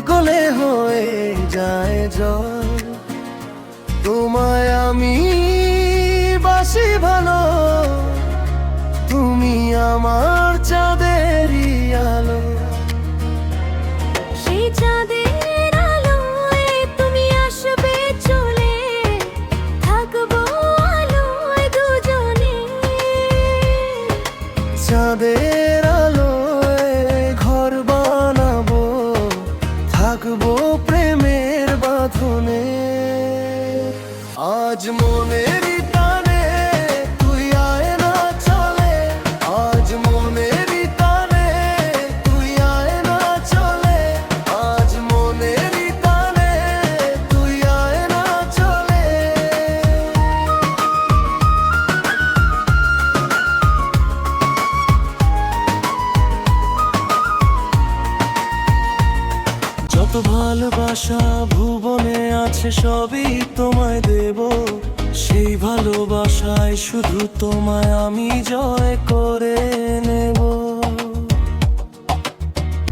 গলে হয়ে যায় জল। তোমায় আমি বাসি ভালো, তুমি আমার চাঁদেরই আলো। সেই চাঁদের আলোয় তুমি আসবে চলে, থাকবো আলোয় দুজনে। চাঁদের আলোয় ঘর বানাবো, থাকবো প্রেমের বাঁধনে। আজ মনের টানে তুই আয় না চলে, আজ মনের টানে তুই আয় না চলে, আজ মনের টানে তুই আয় না চলে। যত ভালোবাসা ভুবনে আছে সবই তোমায় দেব, সেই ভালোবাসায় শুধু তোমায় আমি জয় করে নেব।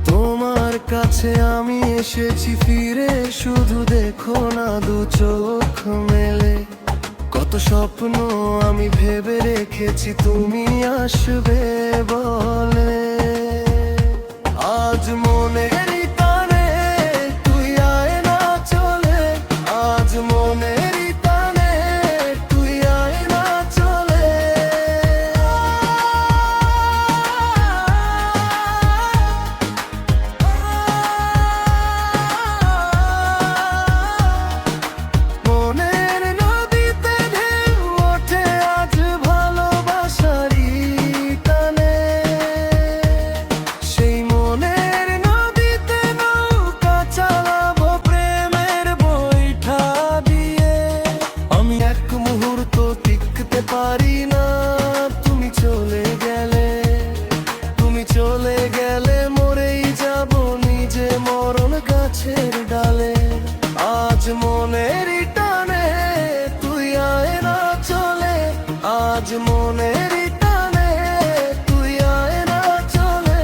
তোমার কাছে আমি এসেছি ফিরে, শুধু দেখো না দু চোখ মেলে। কত স্বপ্ন আমি ভেবে রেখেছি তুমি আসবে বলে। আজ মনের টানে তুই আয় না চলে, আজ মনের টানে তুই আয় না চলে। মনের নদীতে ঢেউ ওঠে আজ ভালোবাসারই টানে, সেই মনের নদীতে নৌকা চালাবো প্রেমের বৈঠা দিয়ে। আমি এক মুহূর্ত টিকতে পারি না, তুমি চলে গেলে, তুমি চলে গেলে মরেই যাব নিজে মরণ গাছের ডালে। আজ মনের টানে তুই আয় না চলে, আজ মনের টানে তুই আয় না চলে।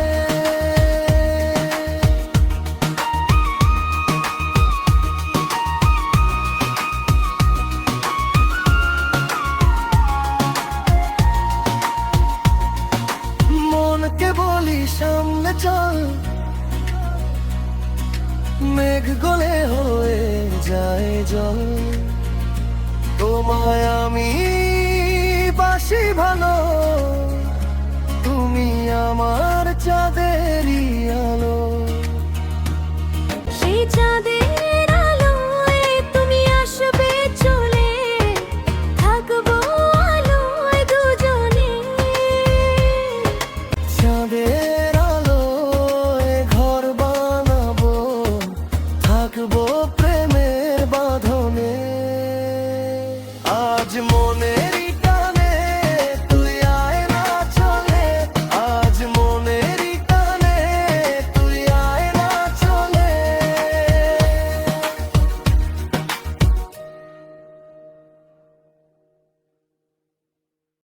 মনকে বলি সামনে চল, মেঘ গলে হয়ে যায় জল। তোমায় আমি বাসি ভালো, তুমি আমার চাঁদেরই আলো।